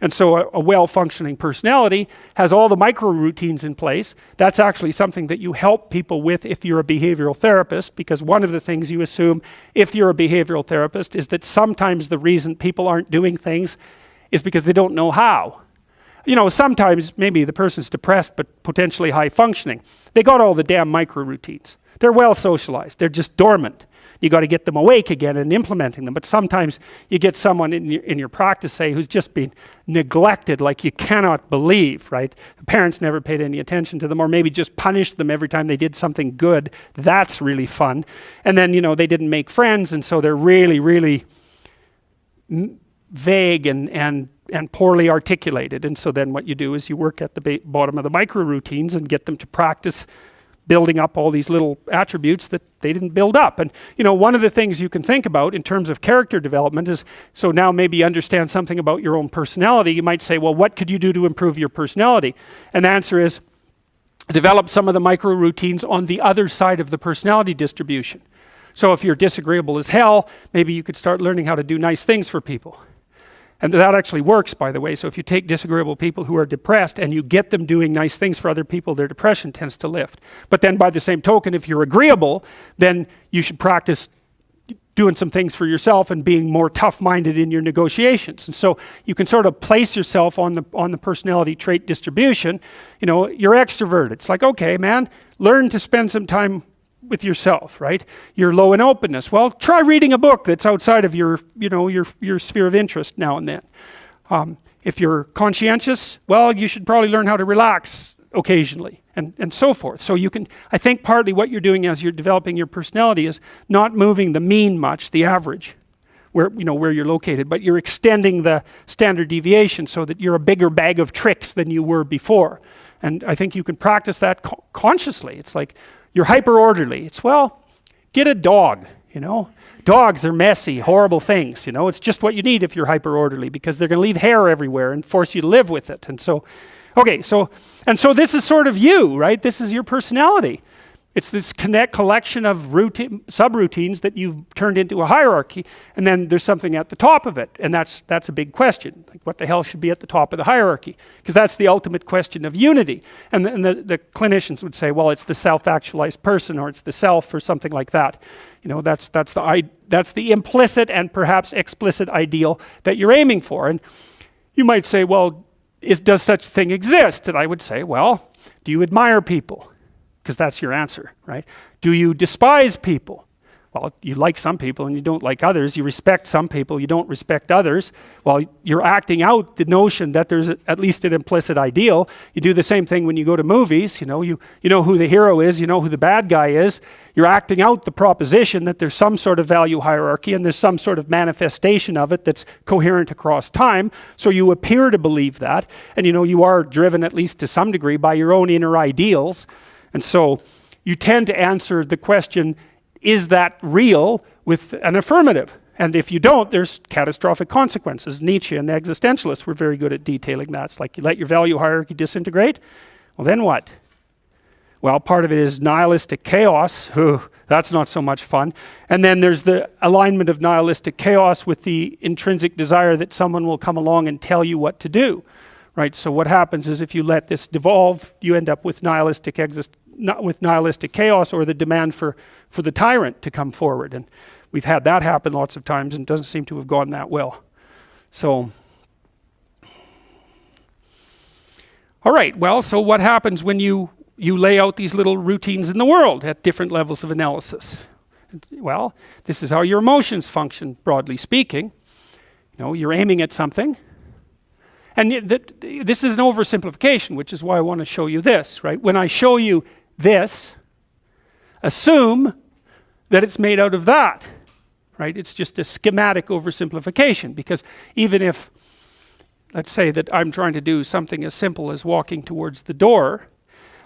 And so a well-functioning personality has all the micro routines in place. That's actually something that you help people with if you're a behavioral therapist, because one of the things you assume if you're a behavioral therapist is that sometimes the reason people aren't doing things is because they don't know how. You know, sometimes maybe the person's depressed but potentially high functioning. They got all the damn micro routines. They're well socialized. They're just dormant. You got to get them awake again and implementing them. But sometimes you get someone in your practice, say, who's just been neglected like you cannot believe, right? The parents never paid any attention to them, or maybe just punished them every time they did something good. That's really fun. And then, you know, they didn't make friends, and so they're really, really vague and poorly articulated. And so then what you do is you work at the bottom of the micro routines and get them to practice building up all these little attributes that they didn't build up. And you know, one of the things you can think about in terms of character development is, so now maybe you understand something about your own personality. You might say, well, what could you do to improve your personality? And the answer is, develop some of the micro routines on the other side of the personality distribution. So if you're disagreeable as hell, maybe you could start learning how to do nice things for people. And that actually works, by the way. So if you take disagreeable people who are depressed and you get them doing nice things for other people, their depression tends to lift. But then by the same token, if you're agreeable, then you should practice doing some things for yourself and being more tough-minded in your negotiations. And so you can sort of place yourself on the personality trait distribution. You know, you're extroverted. It's like, okay, man, learn to spend some time with yourself, right? You're low in openness. Well, try reading a book that's outside of your, you know, your sphere of interest now and then. If you're conscientious, well, you should probably learn how to relax occasionally, and so forth. So you can, I think partly what you're doing as you're developing your personality is not moving the mean much, the average, where, you know, where you're located, but you're extending the standard deviation so that you're a bigger bag of tricks than you were before. And I think you can practice that consciously. It's like, you're hyper-orderly. It's, well, get a dog, you know. Dogs are messy, horrible things, you know. It's just what you need if you're hyper-orderly, because they're going to leave hair everywhere and force you to live with it. And so, okay, so this is sort of you, right? This is your personality. It's this collection of subroutines that you've turned into a hierarchy, and then there's something at the top of it, and that's a big question. Like, what the hell should be at the top of the hierarchy? Because that's the ultimate question of unity. And the clinicians would say, well, it's the self-actualized person, or it's the self, or something like that. You know, that's the implicit and perhaps explicit ideal that you're aiming for. And you might say, well, does such a thing exist? And I would say, well, do you admire people? Because that's your answer, right? Do you despise people? Well, you like some people and you don't like others. You respect some people, you don't respect others. Well, you're acting out the notion that there's at least an implicit ideal. You do the same thing when you go to movies. You know who the hero is, you know who the bad guy is. You're acting out the proposition that there's some sort of value hierarchy and there's some sort of manifestation of it that's coherent across time. So you appear to believe that, and you know you are driven at least to some degree by your own inner ideals. And so you tend to answer the question, is that real, with an affirmative? And if you don't, there's catastrophic consequences. Nietzsche and the existentialists were very good at detailing that. It's like, you let your value hierarchy disintegrate, well then what? Well, part of it is nihilistic chaos. That's not so much fun. And then there's the alignment of nihilistic chaos with the intrinsic desire that someone will come along and tell you what to do. Right, so what happens is if you let this devolve, you end up with nihilistic chaos, or the demand for the tyrant to come forward. And we've had that happen lots of times, and it doesn't seem to have gone that well. So, all right, well, so what happens when you lay out these little routines in the world at different levels of analysis? Well, this is how your emotions function, broadly speaking. You know, you're aiming at something. And this is an oversimplification, which is why I want to show you this, right? When I show you this, assume that it's made out of that, right? It's just a schematic oversimplification, because even if, let's say that I'm trying to do something as simple as walking towards the door,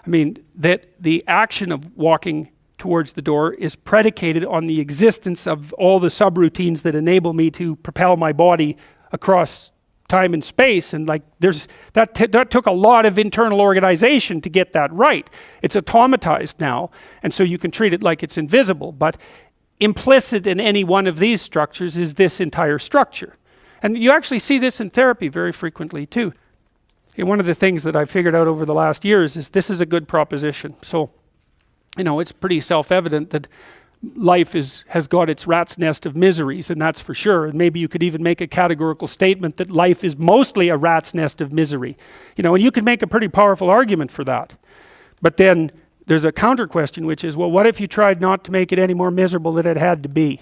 I mean, that the action of walking towards the door is predicated on the existence of all the subroutines that enable me to propel my body across time and space, and like that took a lot of internal organization to get that right. It's automatized now, and so you can treat it like it's invisible, but implicit in any one of these structures is this entire structure. And you actually see this in therapy very frequently too. Okay, one of the things that I've figured out over the last years is this is a good proposition. So, it's pretty self-evident that life has got its rat's nest of miseries, and that's for sure. And maybe you could even make a categorical statement that life is mostly a rat's nest of misery. And you could make a pretty powerful argument for that. But then there's a counter question, which is, well, what if you tried not to make it any more miserable than it had to be,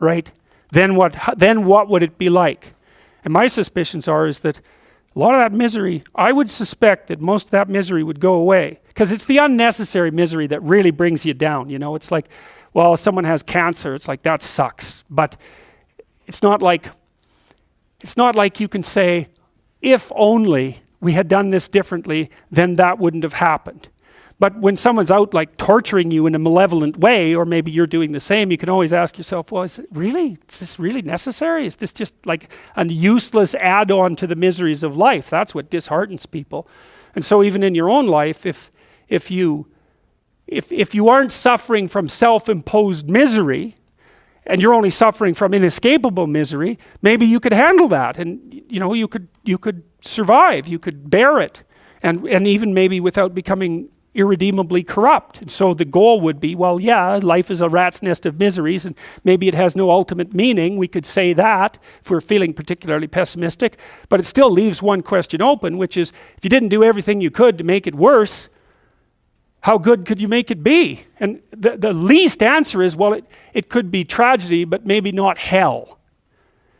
right? Then what would it be like? And my suspicions is that a lot of that misery, I would suspect that most of that misery would go away, because it's the unnecessary misery that really brings you down. It's like, well, if someone has cancer, it's like, that sucks. But it's not like you can say, if only we had done this differently, then that wouldn't have happened. But when someone's out like torturing you in a malevolent way, or maybe you're doing the same, you can always ask yourself, well, is this really necessary? Is this just like a useless add-on to the miseries of life? That's what disheartens people. And so even in your own life, if you aren't suffering from self-imposed misery, and you're only suffering from inescapable misery, maybe you could handle that, and you could survive, you could bear it, and even maybe without becoming irredeemably corrupt. And so the goal would be, well, yeah, life is a rat's nest of miseries, and maybe it has no ultimate meaning. We could say that if we're feeling particularly pessimistic, but it still leaves one question open, which is, if you didn't do everything you could to make it worse, how good could you make it be? And the least answer is, well, it could be tragedy, but maybe not hell.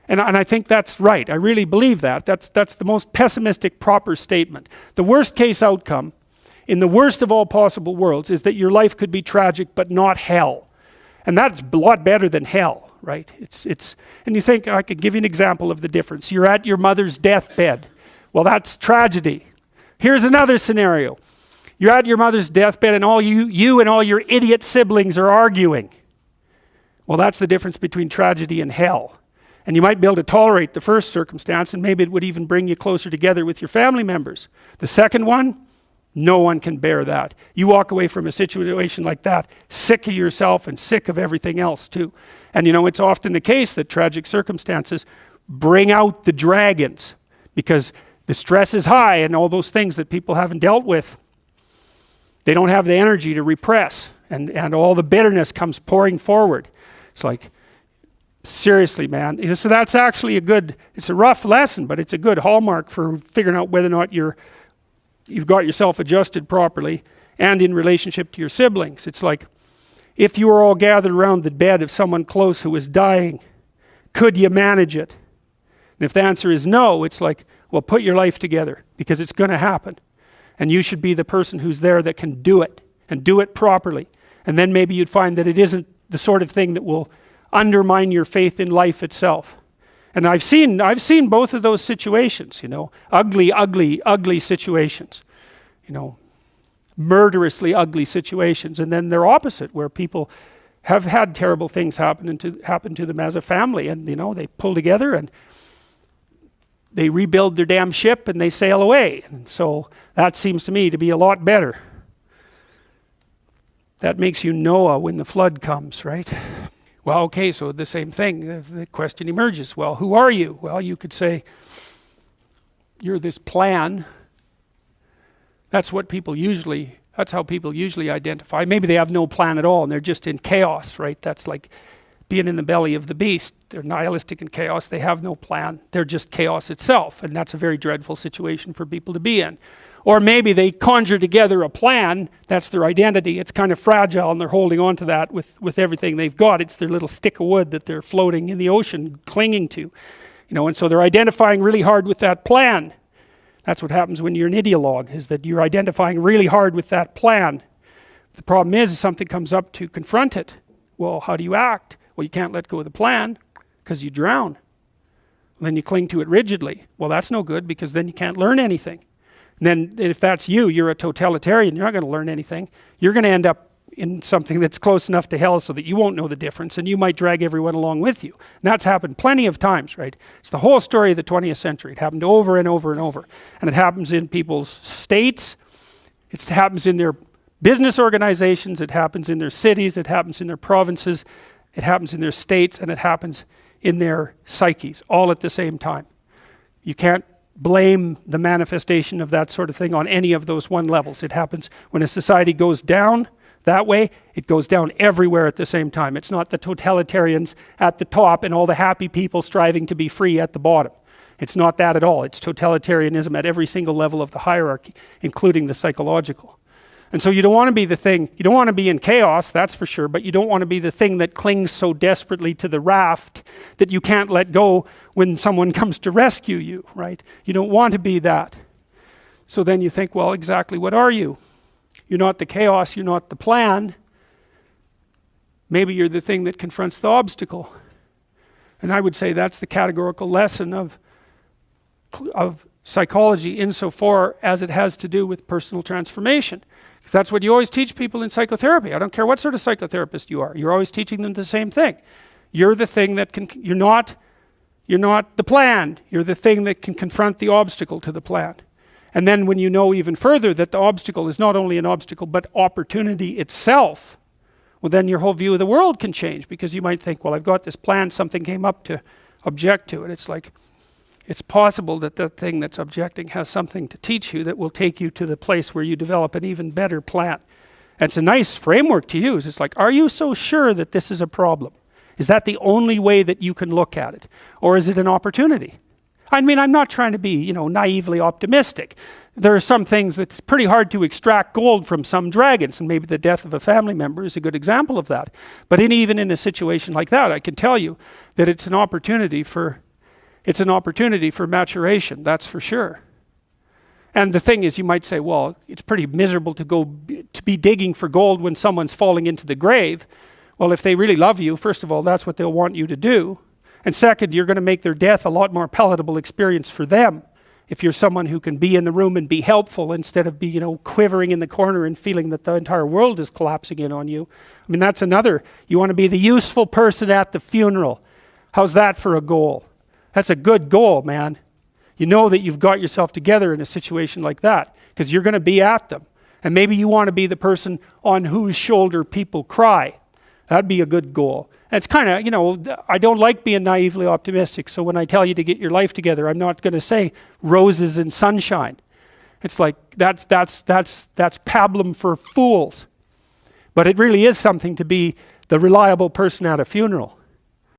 And I think that's right. I really believe that. That's the most pessimistic, proper statement. The worst case outcome, in the worst of all possible worlds, is that your life could be tragic, but not hell. And that's a lot better than hell, right? And you think, I could give you an example of the difference. You're at your mother's deathbed. Well, that's tragedy. Here's another scenario. You're at your mother's deathbed, and all you and all your idiot siblings are arguing. Well, that's the difference between tragedy and hell. And you might be able to tolerate the first circumstance, and maybe it would even bring you closer together with your family members. The second one, no one can bear that. You walk away from a situation like that sick of yourself and sick of everything else too. And it's often the case that tragic circumstances bring out the dragons, because the stress is high, and all those things that people haven't dealt with, they don't have the energy to repress, and all the bitterness comes pouring forward. It's like, seriously, man. So that's actually it's a rough lesson, but it's a good hallmark for figuring out whether or not you've got yourself adjusted properly and in relationship to your siblings. It's like, if you were all gathered around the bed of someone close who was dying, could you manage it? And if the answer is no, it's like, well, put your life together, because it's going to happen. And you should be the person who's there that can do it, and do it properly. And then maybe you'd find that it isn't the sort of thing that will undermine your faith in life itself. And I've seen both of those situations, ugly situations, murderously ugly situations. And then they're opposite, where people have had terrible things happen to them as a family, and they pull together and they rebuild their damn ship and they sail away. And so that seems to me to be a lot better. That makes you Noah when the flood comes, right? Well, okay, so the same thing. The question emerges, well, who are you? Well, you could say, you're this plan. That's how people usually identify. Maybe they have no plan at all, and they're just in chaos, right? That's like being in the belly of the beast. They're nihilistic in chaos. They have no plan. They're just chaos itself, and that's a very dreadful situation for people to be in. Or maybe they conjure together a plan. That's their identity. It's kind of fragile, and they're holding on to that with everything they've got. It's their little stick of wood that they're floating in the ocean, clinging to. And so they're identifying really hard with that plan. That's what happens when you're an ideologue, is that you're identifying really hard with that plan. The problem is, if something comes up to confront it, well, how do you act? Well, you can't let go of the plan, because you drown. Then you cling to it rigidly. Well, that's no good, because then you can't learn anything. And then if that's you're a totalitarian, you're not going to learn anything. You're going to end up in something that's close enough to hell so that you won't know the difference, and you might drag everyone along with you. And that's happened plenty of times, right? It's the whole story of the 20th century. It happened over and over and over. And it happens in people's states. It happens in their business organizations. It happens in their cities. It happens in their provinces. It happens in their states. And it happens in their psyches, all at the same time. You can't blame the manifestation of that sort of thing on any of those one levels. It happens when a society goes down that way, it goes down everywhere at the same time. It's not the totalitarians at the top and all the happy people striving to be free at the bottom. It's not that at all. It's totalitarianism at every single level of the hierarchy, including the psychological. And so you don't want to be the thing, you don't want to be in chaos, that's for sure, but you don't want to be the thing that clings so desperately to the raft that you can't let go when someone comes to rescue you, right? You don't want to be that. So then you think, well, exactly what are you? You're not the chaos, you're not the plan. Maybe you're the thing that confronts the obstacle. And I would say that's the categorical lesson of psychology insofar as it has to do with personal transformation. Because that's what you always teach people in psychotherapy. I don't care what sort of psychotherapist you are. You're always teaching them the same thing. You're the thing that can, you're not the plan. You're the thing that can confront the obstacle to the plan. And then when you know even further that the obstacle is not only an obstacle, but opportunity itself, well, then your whole view of the world can change, because you might think, well, I've got this plan, something came up to object to it. It's like, it's possible that the thing that's objecting has something to teach you that will take you to the place where you develop an even better plan. And it's a nice framework to use. It's like, are you so sure that this is a problem? Is that the only way that you can look at it? Or is it an opportunity? I mean, I'm not trying to be, naively optimistic. There are some things that's pretty hard to extract gold from some dragons, and maybe the death of a family member is a good example of that. But even in a situation like that, I can tell you that it's an opportunity for maturation, that's for sure. And the thing is, you might say, well, it's pretty miserable to be digging for gold when someone's falling into the grave. Well, if they really love you, first of all, that's what they'll want you to do. And second, you're going to make their death a lot more palatable experience for them if you're someone who can be in the room and be helpful instead of be, quivering in the corner and feeling that the entire world is collapsing in on you. I mean, that's another. You want to be the useful person at the funeral. How's that for a goal? That's a good goal, man. You know that you've got yourself together in a situation like that because you're going to be at them. And maybe you want to be the person on whose shoulder people cry. That'd be a good goal. And it's kind of, I don't like being naively optimistic. So when I tell you to get your life together, I'm not going to say roses and sunshine. It's like that's pablum for fools. But it really is something to be the reliable person at a funeral.